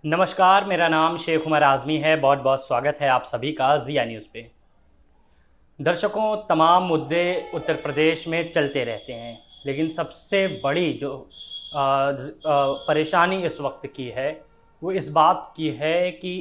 नमस्कार, मेरा नाम शेख उमर आज़मी है। बहुत बहुत स्वागत है आप सभी का ज़िया न्यूज़ पे। दर्शकों, तमाम मुद्दे उत्तर प्रदेश में चलते रहते हैं, लेकिन सबसे बड़ी जो परेशानी इस वक्त की है वो इस बात की है कि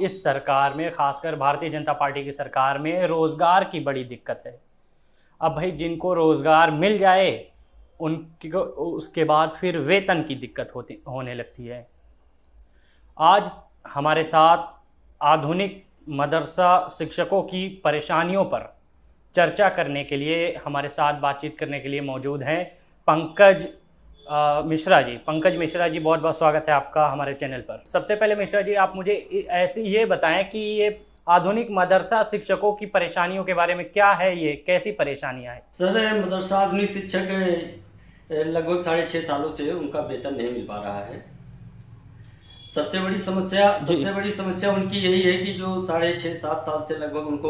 इस सरकार में, ख़ासकर भारतीय जनता पार्टी की सरकार में, रोज़गार की बड़ी दिक्कत है। अब भाई जिनको रोज़गार मिल जाए उनकी उसके बाद फिर वेतन की दिक्कत होने लगती है। आज हमारे साथ आधुनिक मदरसा शिक्षकों की परेशानियों पर चर्चा करने के लिए, हमारे साथ बातचीत करने के लिए मौजूद हैं पंकज मिश्रा जी। पंकज मिश्रा जी, बहुत बहुत स्वागत है आपका हमारे चैनल पर। सबसे पहले मिश्रा जी, आप मुझे ऐसे ये बताएं कि ये आधुनिक मदरसा शिक्षकों की परेशानियों के बारे में क्या है, ये कैसी परेशानियां हैं? सर, मदरसा आधुनिक शिक्षक लगभग 6.5 सालों से उनका वेतन नहीं मिल पा रहा है। सबसे बड़ी समस्या उनकी यही है कि जो 6.5 7 साल से लगभग उनको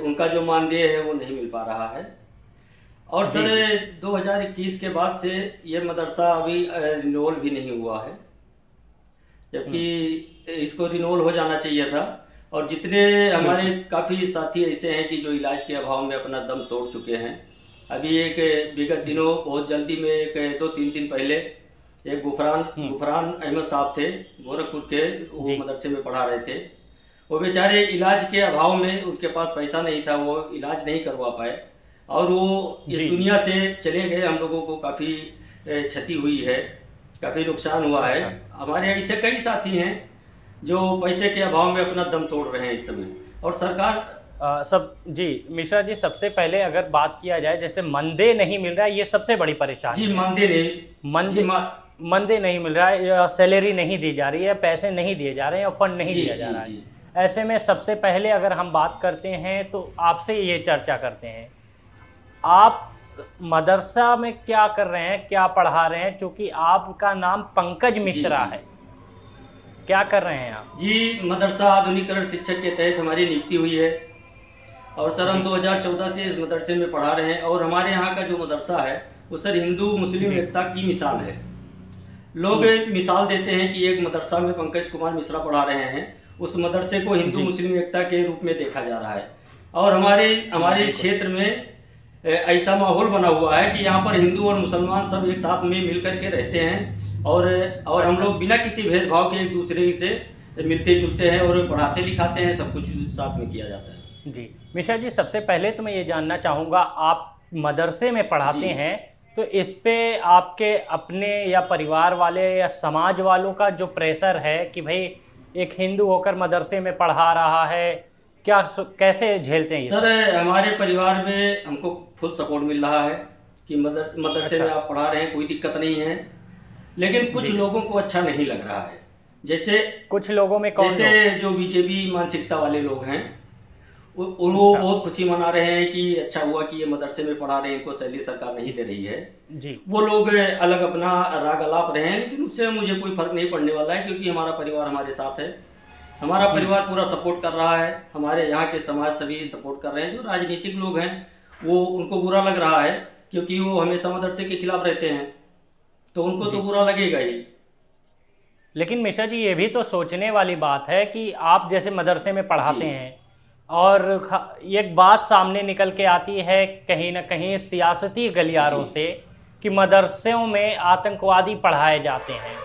उनका जो मानदेय है वो नहीं मिल पा रहा है। और सर, 2021 के बाद से ये मदरसा अभी रिन्यूअल भी नहीं हुआ है, जबकि इसको रिन्यूअल हो जाना चाहिए था। और जितने हमारे काफ़ी साथी ऐसे हैं कि जो इलाज के अभाव में अपना दम तोड़ चुके हैं। अभी एक विगत दिनों बहुत जल्दी में, एक 2-3 दिन पहले, एक गुफरान अहमद साहब थे, गोरखपुर के, वो मदरसे में पढ़ा रहे थे। वो बेचारे इलाज के अभाव में, उनके पास पैसा नहीं था, वो इलाज नहीं करवा पाए और वो इस दुनिया से चले गए। हम लोगों को काफ़ी क्षति हुई है, काफ़ी नुकसान हुआ है। हमारे ऐसे कई साथी हैं जो पैसे के अभाव में अपना दम तोड़ रहे हैं इस समय। और सरकार मिश्रा जी, सबसे पहले अगर बात किया जाए, जैसे मानदेय नहीं मिल रहा है, ये सबसे बड़ी परेशानी जी। है। मानदेय नहीं मिल रहा है, या सैलरी नहीं दी जा रही है, पैसे नहीं दिए जा रहे हैं, या फंड नहीं दिया जा रहा है। ऐसे में सबसे पहले अगर हम बात करते हैं तो आपसे ये चर्चा करते हैं, आप मदरसा में क्या कर रहे हैं, क्या पढ़ा रहे हैं? चूँकि आपका नाम पंकज मिश्रा है, क्या कर रहे हैं आप? जी, मदरसा आधुनिकरण शिक्षक के तहत हमारी नियुक्ति हुई है और सर हम 2014 से इस मदरसे में पढ़ा रहे हैं। और हमारे यहाँ का जो मदरसा है वो सर हिंदू मुस्लिम एकता की मिसाल है। लोग मिसाल देते हैं कि एक मदरसा में पंकज कुमार मिश्रा पढ़ा रहे हैं, उस मदरसे को हिंदू मुस्लिम एकता के रूप में देखा जा रहा है। और हमारे क्षेत्र में ऐसा माहौल बना हुआ है कि यहाँ पर हिंदू और मुसलमान सब एक साथ में मिल करके रहते हैं। और हम लोग बिना किसी भेदभाव के एक दूसरे से मिलते जुलते हैं और पढ़ाते लिखाते हैं, सब कुछ साथ में किया जाता है। जी मिश्रा जी, सबसे पहले तो मैं ये जानना चाहूँगा, आप मदरसे में पढ़ाते हैं तो इस पे आपके अपने या परिवार वाले या समाज वालों का जो प्रेशर है कि भाई एक हिंदू होकर मदरसे में पढ़ा रहा है, क्या कैसे झेलते हैं? सर, हमारे परिवार में हमको फुल सपोर्ट मिल रहा है कि मदरसे में आप पढ़ा रहे हैं, कोई दिक्कत नहीं है। लेकिन कुछ लोगों को अच्छा नहीं लग रहा है। जैसे कुछ लोगों में कौन? जैसे जो बीजेपी मानसिकता वाले लोग हैं, वो बहुत खुशी मना रहे हैं कि अच्छा हुआ कि ये मदरसे में पढ़ा रहे हैं, इनको सैलरी सरकार नहीं दे रही है। जी। वो लोग अलग अपना राग अलाप रहे हैं, लेकिन उससे मुझे कोई फर्क नहीं पड़ने वाला है, क्योंकि हमारा परिवार हमारे साथ है। हमारा परिवार पूरा सपोर्ट कर रहा है, हमारे यहाँ के समाज सभी सपोर्ट कर रहे हैं। जो राजनीतिक लोग हैं वो, उनको बुरा लग रहा है, क्योंकि वो हमेशा मदरसे के खिलाफ रहते हैं, तो उनको तो बुरा लगेगा ही। लेकिन मिश्रा जी, ये भी तो सोचने वाली बात है कि आप जैसे मदरसे में पढ़ाते हैं और एक बात सामने निकल के आती है कहीं ना कहीं सियासती गलियारों से कि मदरसों में आतंकवादी पढ़ाए जाते हैं।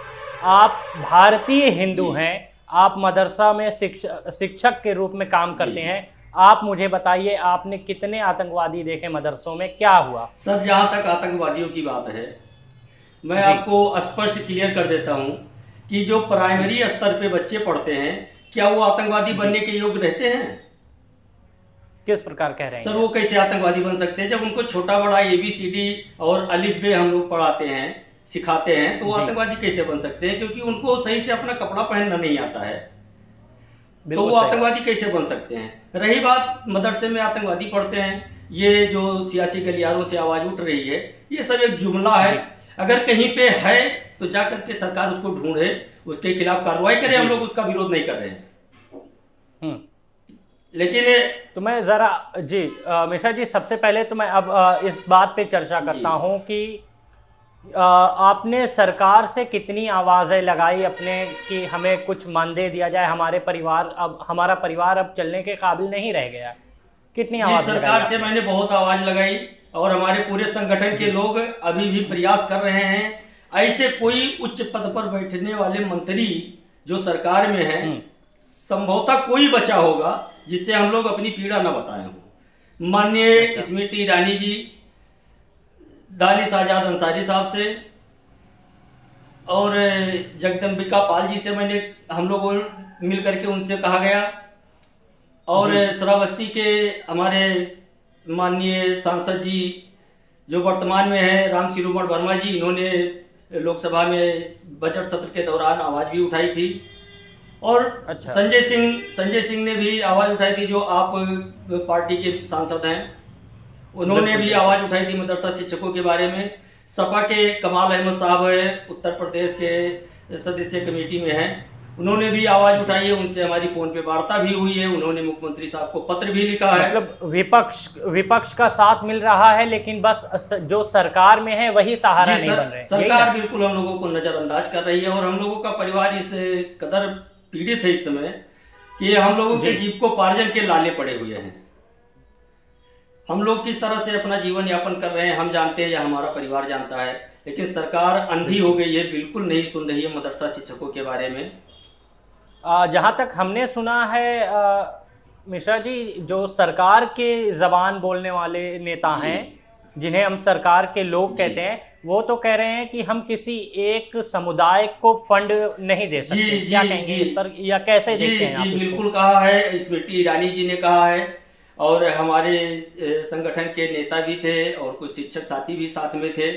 आप भारतीय हिंदू हैं, आप मदरसा में शिक्षक के रूप में काम करते हैं। आप मुझे बताइए, आपने कितने आतंकवादी देखे मदरसों में, क्या हुआ? सर, जहाँ तक आतंकवादियों की बात है, मैं आपको स्पष्ट क्लियर कर देता हूँ कि जो प्राइमरी स्तर पे बच्चे पढ़ते हैं, क्या वो आतंकवादी बनने के योग्य रहते हैं? किस प्रकार कह रहे हैं सर? वो कैसे आतंकवादी बन सकते हैं जब उनको छोटा बड़ा ABCD और अलिफ बे हम लोग पढ़ाते हैं, सिखाते हैं, तो वो आतंकवादी कैसे बन सकते हैं? क्योंकि उनको सही से अपना कपड़ा पहनना नहीं आता है, तो वो आतंकवादी कैसे बन सकते हैं? रही बात मदरसे में आतंकवादी पढ़ते हैं, ये जो सियासी गलियारों से आवाज उठ रही है, ये सब एक जुमला है। अगर कहीं पे है तो जा करके सरकार उसको ढूंढे, उसके खिलाफ कार्रवाई करे। हम लोग उसका विरोध नहीं कर रहे हैं। लेकिन तो मैं ज़रा मिश्रा जी, सबसे पहले तो मैं अब इस बात पे चर्चा करता हूं कि आपने सरकार से कितनी आवाज़ें लगाई अपने कि हमें कुछ मानदेय दिया जाए, हमारा परिवार अब चलने के काबिल नहीं रह गया? कितनी जी, आवाज़ लगाई सरकार से आपने? मैंने बहुत आवाज़ लगाई और हमारे पूरे संगठन के लोग अभी भी प्रयास कर रहे हैं। ऐसे कोई उच्च पद पर बैठने वाले मंत्री जो सरकार में है, संभवतः कोई बचा होगा जिससे हम लोग अपनी पीड़ा न बताए हों। माननीय अच्छा। स्मृति ईरानी जी, दानिश आजाद अंसारी साहब से और जगदम्बिका पाल जी से हम लोगों मिल करके उनसे कहा गया, और श्रावस्ती के हमारे माननीय सांसद जी जो वर्तमान में है राम शिरोमण वर्मा जी, इन्होंने लोकसभा में बजट सत्र के दौरान आवाज़ भी उठाई थी। और अच्छा। संजय सिंह ने भी आवाज़ उठाई थी, जो आप पार्टी के सांसद हैं, उन्होंने भी आवाज़ उठाई थी मदरसा शिक्षकों के बारे में। सपा के कमाल अहमद साहब है, उत्तर प्रदेश के सदस्य कमेटी में हैं, उन्होंने भी आवाज़ उठाई है, उनसे हमारी फ़ोन पे वार्ता भी हुई है, उन्होंने मुख्यमंत्री साहब को पत्र भी लिखा है। मतलब विपक्ष का साथ मिल रहा है, लेकिन बस जो सरकार में है वही सहारा नहीं बन रहे। सरकार बिल्कुल हम लोगों को नज़रअंदाज कर रही है, और हम लोगों का परिवार इस कदर पीड़ित है इस समय कि हम लोगों के जीविकोपार्जन के लाले पड़े हुए हैं। हम लोग किस तरह से अपना जीवन यापन कर रहे हैं हम जानते हैं, या हमारा परिवार जानता है, लेकिन सरकार अंधी हो गई है, बिल्कुल नहीं सुन रही है मदरसा शिक्षकों के बारे में। जहाँ तक हमने सुना है मिश्रा जी, जो सरकार के ज़बान बोलने वाले नेता हैं, जिन्हें हम सरकार के लोग कहते हैं, वो तो कह रहे हैं कि हम किसी एक समुदाय को फंड नहीं दे सकते। क्या कहेंगे इस पर, या कैसे देखते हैं आप इसको? बिल्कुल कहा है, स्मृति ईरानी जी ने कहा है, और हमारे संगठन के नेता भी थे और कुछ शिक्षक साथी भी साथ में थे,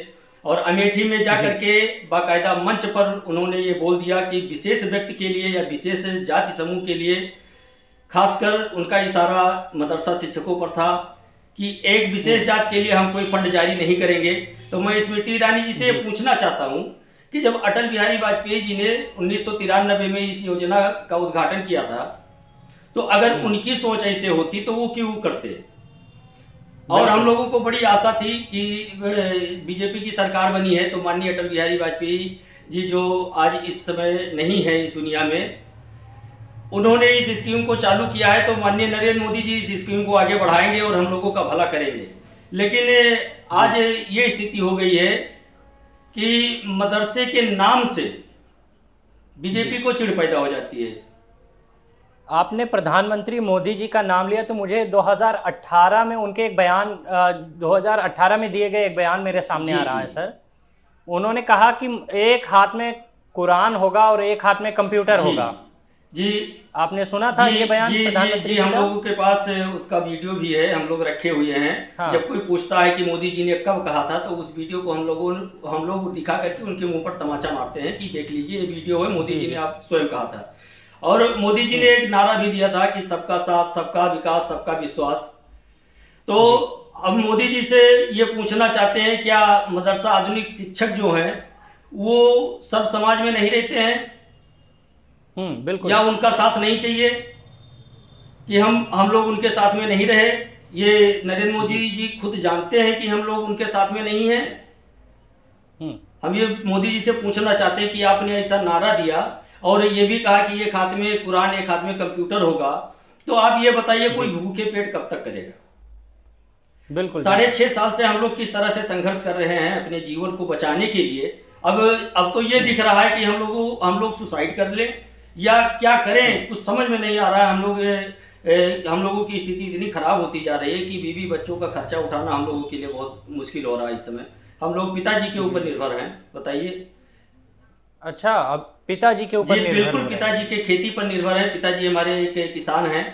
और अमेठी में जा करके बाकायदा मंच पर उन्होंने ये बोल दिया कि विशेष व्यक्ति के लिए या विशेष जाति समूह के लिए, खासकर उनका इशारा मदरसा शिक्षकों पर था कि एक विशेष जात के लिए हम कोई फंड जारी नहीं करेंगे। तो मैं स्मृति ईरानी जी से पूछना चाहता हूँ कि जब अटल बिहारी वाजपेयी जी ने 1993 में इस योजना का उद्घाटन किया था, तो अगर उनकी सोच ऐसे होती तो वो क्यों करते? और हम लोगों को बड़ी आशा थी कि बीजेपी की सरकार बनी है तो माननीय अटल बिहारी वाजपेयी जी, जो आज इस समय नहीं है इस दुनिया में, उन्होंने इस स्कीम को चालू किया है, तो माननीय नरेंद्र मोदी जी इस स्कीम को आगे बढ़ाएंगे और हम लोगों का भला करेंगे। लेकिन आज ये स्थिति हो गई है कि मदरसे के नाम से बीजेपी को चिढ़ पैदा हो जाती है। आपने प्रधानमंत्री मोदी जी का नाम लिया, तो मुझे 2018 में उनके एक बयान 2018 में दिए गए एक बयान मेरे सामने आ रहा है सर। उन्होंने कहा कि एक हाथ में कुरान होगा और एक हाथ में कंप्यूटर होगा। जी, आपने सुना था ये बयान प्रधानमंत्री? हम लोगों के पास उसका वीडियो भी है, हम लोग रखे हुए हैं। हाँ। जब कोई पूछता है कि मोदी जी ने कब कहा था, तो उस वीडियो को हम लोग दिखा करके उनके मुंह पर तमाचा मारते हैं कि देख लीजिए ये वीडियो है, मोदी जी ने आप स्वयं कहा था। और मोदी जी ने एक नारा भी दिया था कि सबका साथ, सबका विकास, सबका विश्वास। तो अब मोदी जी से ये पूछना चाहते हैं, क्या मदरसा आधुनिक शिक्षक जो हैं वो सब समाज में नहीं रहते हैं? बिल्कुल। या उनका साथ नहीं चाहिए कि हम लोग उनके साथ में नहीं रहे? ये नरेंद्र मोदी जी खुद जानते हैं कि हम लोग उनके साथ में नहीं हैं। हम ये मोदी जी से पूछना चाहते हैं कि आपने ऐसा नारा दिया और ये भी कहा कि एक हाथ में कुरान एक हाथ में कंप्यूटर होगा, तो आप ये बताइए कोई भूखे पेट कब तक करेगा? बिल्कुल। 6.5 साल से हम लोग किस तरह से संघर्ष कर रहे हैं अपने जीवन को बचाने के लिए। अब तो ये दिख रहा है कि हम लोग सुसाइड कर लें या क्या करें, कुछ समझ में नहीं आ रहा है। हम लोगों की स्थिति इतनी खराब होती जा रही है कि बीवी बच्चों का खर्चा उठाना हम लोगों के लिए बहुत मुश्किल हो रहा है इस समय। हम लोग पिताजी के ऊपर निर्भर हैं, बताइए। अच्छा, अब पिताजी के ऊपर निर्भर? बिल्कुल, पिताजी के खेती पर निर्भर है। पिताजी हमारे एक किसान हैं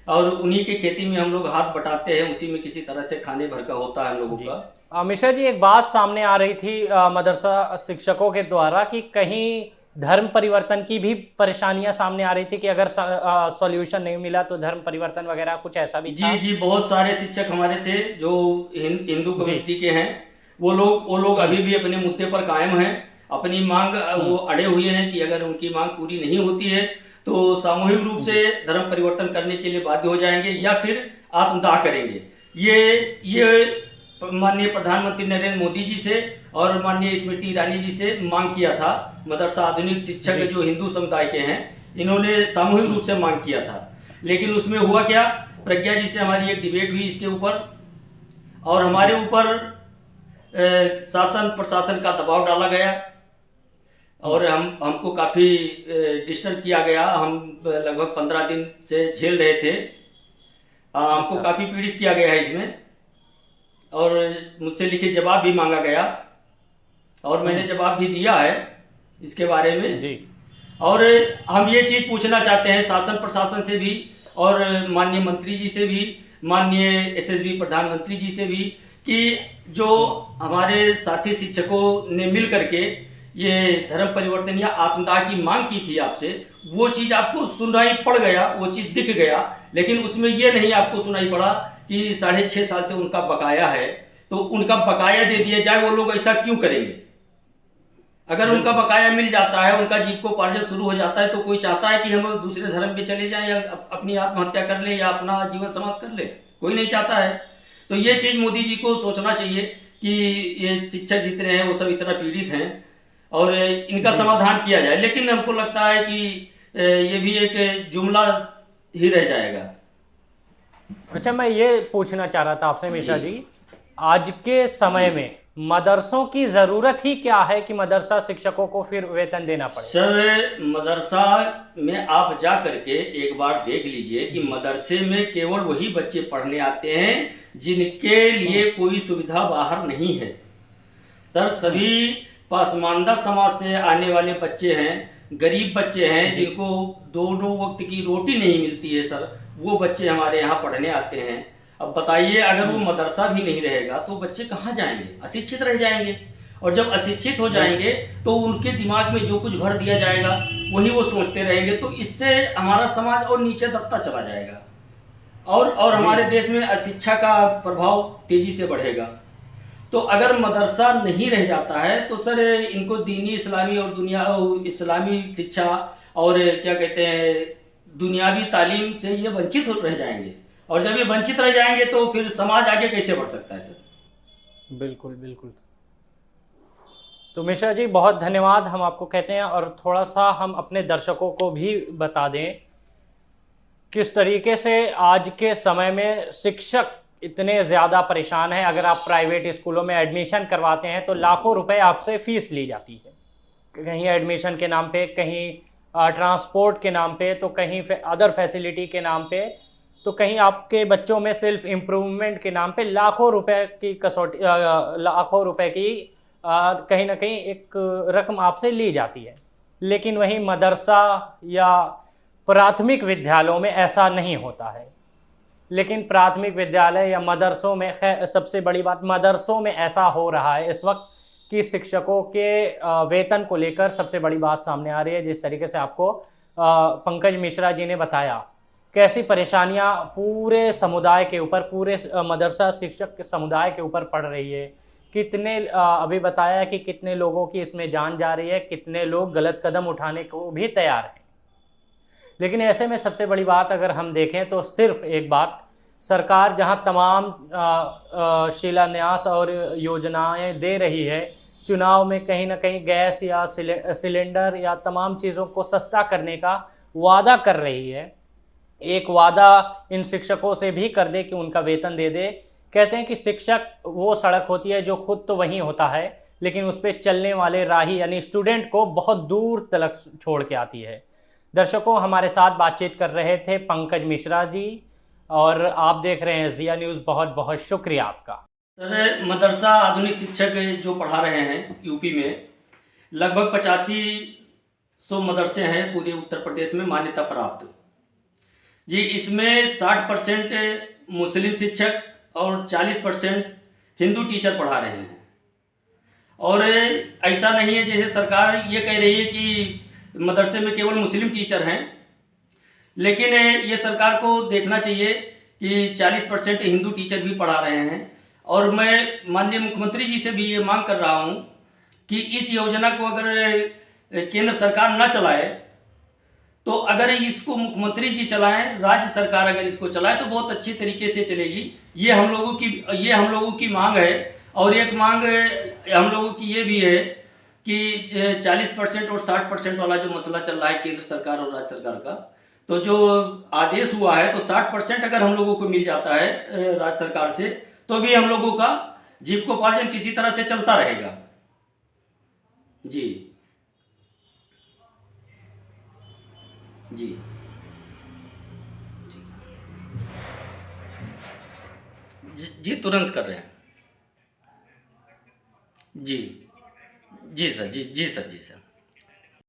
और उन्हीं की खेती में हम लोग हाथ बटाते हैं, उसी में किसी तरह से खाने भर का होता है हम लोगों का। मिश्रा जी, एक बात सामने आ रही थी मदरसा शिक्षकों के द्वारा कि कहीं धर्म परिवर्तन की भी परेशानियां सामने आ रही थी कि अगर सॉल्यूशन नहीं मिला तो धर्म परिवर्तन वगैरह, कुछ ऐसा भी था? जी, बहुत सारे शिक्षक हमारे थे जो हिंदू कम्युनिटी के हैं। वो लोग अभी भी अपने मुद्दे पर कायम हैं, अपनी मांग वो अड़े हुए हैं कि अगर उनकी मांग पूरी नहीं होती है तो सामूहिक रूप से धर्म परिवर्तन करने के लिए बाध्य हो जाएंगे या फिर आत्मदाह करेंगे। ये माननीय प्रधानमंत्री नरेंद्र मोदी जी से और माननीय स्मृति ईरानी जी से मांग किया था। मदरसा आधुनिक शिक्षक जो हिंदू समुदाय के हैं, इन्होंने सामूहिक रूप से मांग किया था। लेकिन उसमें हुआ क्या, प्रज्ञा जी से हमारी एक डिबेट हुई इसके ऊपर, और हमारे ऊपर शासन प्रशासन का दबाव डाला गया और हमको काफ़ी डिस्टर्ब किया गया। हम लगभग 15 दिन से झेल रहे थे। हमको काफ़ी पीड़ित किया गया है इसमें, और मुझसे लिखित जवाब भी मांगा गया और मैंने जवाब भी दिया है इसके बारे में जी। और हम ये चीज़ पूछना चाहते हैं शासन प्रशासन से भी और माननीय मंत्री जी से भी, माननीय एसएसबी प्रधानमंत्री जी से भी, कि जो हमारे साथी शिक्षकों ने मिल करके ये धर्म परिवर्तन या आत्मदाह की मांग की थी आपसे, वो चीज़ आपको सुनाई पड़ गया, वो चीज़ दिख गया, लेकिन उसमें ये नहीं आपको सुनाई पड़ा कि 6.5 साल से उनका बकाया है, तो उनका बकाया दे दिया जाए। वो लोग ऐसा क्यों करेंगे? अगर उनका बकाया मिल जाता है, उनका जीविकोपार्जन शुरू हो जाता है, तो कोई चाहता है कि हम दूसरे धर्म पे चले जाएं या अपनी आत्महत्या कर ले या अपना जीवन समाप्त कर ले? कोई नहीं चाहता है। तो ये चीज़ मोदी जी को सोचना चाहिए कि ये शिक्षक जितने हैं वो सब इतना पीड़ित हैं और इनका समाधान किया जाए। लेकिन हमको लगता है कि ये भी एक जुमला ही रह जाएगा। अच्छा, मैं ये पूछना चाह रहा था आपसे मिश्रा जी, आज के समय में मदरसों की ज़रूरत ही क्या है कि मदरसा शिक्षकों को फिर वेतन देना पड़े? सर, मदरसा में आप जा करके एक बार देख लीजिए कि मदरसे में केवल वही बच्चे पढ़ने आते हैं जिनके लिए कोई सुविधा बाहर नहीं है। सर, सभी पसमानदा समाज से आने वाले बच्चे हैं, गरीब बच्चे हैं, जिनको दोनों वक्त की रोटी नहीं मिलती है सर, वो बच्चे हमारे यहाँ पढ़ने आते हैं। अब बताइए, अगर वो मदरसा भी नहीं रहेगा तो बच्चे कहाँ जाएंगे? अशिक्षित रह जाएंगे, और जब अशिक्षित हो जाएंगे तो उनके दिमाग में जो कुछ भर दिया जाएगा वही वो सोचते रहेंगे। तो इससे हमारा समाज और नीचे दबता चला जाएगा और हमारे देश में अशिक्षा का प्रभाव तेजी से बढ़ेगा। तो अगर मदरसा नहीं रह जाता है तो सर, इनको दीनी इस्लामी और इस्लामी शिक्षा और क्या कहते हैं दुनियावी तालीम से ये वंचित रह जाएंगे, और जब ये वंचित रह जाएंगे तो फिर समाज आगे कैसे बढ़ सकता है सर? बिल्कुल बिल्कुल। तो मिश्रा जी, बहुत धन्यवाद हम आपको कहते हैं, और थोड़ा सा हम अपने दर्शकों को भी बता दें किस तरीके से आज के समय में शिक्षक इतने ज़्यादा परेशान हैं। अगर आप प्राइवेट स्कूलों में एडमिशन करवाते हैं तो लाखों रुपए आपसे फ़ीस ली जाती है, कहीं एडमिशन के नाम पे, कहीं ट्रांसपोर्ट के नाम पे, तो कहीं अदर फैसिलिटी के नाम पे, तो कहीं आपके बच्चों में सेल्फ इम्प्रूवमेंट के नाम पे लाखों रुपए की कसौटी, लाखों रुपए की कहीं ना कहीं एक रकम आपसे ली जाती है। लेकिन वहीं मदरसा या प्राथमिक विद्यालयों में ऐसा नहीं होता है। लेकिन प्राथमिक विद्यालय या मदरसों में, सबसे बड़ी बात, मदरसों में ऐसा हो रहा है इस वक्त कि शिक्षकों के वेतन को लेकर सबसे बड़ी बात सामने आ रही है। जिस तरीके से आपको पंकज मिश्रा जी ने बताया कैसी परेशानियां पूरे समुदाय के ऊपर, पूरे मदरसा शिक्षक के समुदाय के ऊपर पड़ रही है, कितने अभी बताया कि कितने लोगों की इसमें जान जा रही है, कितने लोग गलत कदम उठाने को भी तैयार हैं। लेकिन ऐसे में सबसे बड़ी बात अगर हम देखें तो सिर्फ एक बात, सरकार जहां तमाम शिलान्यास और योजनाएं दे रही है, चुनाव में कहीं ना कहीं गैस या सिलेंडर या तमाम चीज़ों को सस्ता करने का वादा कर रही है, एक वादा इन शिक्षकों से भी कर दे कि उनका वेतन दे दे। कहते हैं कि शिक्षक वो सड़क होती है जो खुद तो वहीं होता है, लेकिन उस पर चलने वाले राही यानी स्टूडेंट को बहुत दूर तक छोड़ के आती है। दर्शकों, हमारे साथ बातचीत कर रहे थे पंकज मिश्रा जी, और आप देख रहे हैं जिया न्यूज़। बहुत बहुत शुक्रिया आपका। सर, मदरसा आधुनिक शिक्षक जो पढ़ा रहे हैं यूपी में, लगभग 8500 मदरसे हैं पूरे उत्तर प्रदेश में मान्यता प्राप्त जी। इसमें 60% मुस्लिम शिक्षक और 40% हिंदू टीचर पढ़ा रहे हैं। और ऐसा नहीं है जैसे सरकार ये कह रही है कि मदरसे में केवल मुस्लिम टीचर हैं, लेकिन ये सरकार को देखना चाहिए कि 40% हिंदू टीचर भी पढ़ा रहे हैं। और मैं माननीय मुख्यमंत्री जी से भी ये मांग कर रहा हूँ कि इस योजना को अगर केंद्र सरकार न चलाए तो अगर इसको मुख्यमंत्री जी चलाएं, राज्य सरकार अगर इसको चलाए तो बहुत अच्छी तरीके से चलेगी। ये हम लोगों की मांग है। और एक मांग हम लोगों की ये भी है कि 40% और 60% वाला जो मसला चल रहा है केंद्र सरकार और राज्य सरकार का, तो जो आदेश हुआ है तो 60% अगर हम लोगों को मिल जाता है राज्य सरकार से, तो भी हम लोगों का जीविकोपार्जन किसी तरह से चलता रहेगा। जी जी जी तुरंत कर रहे हैं। जी जी सर, जी जी सर, जी सर।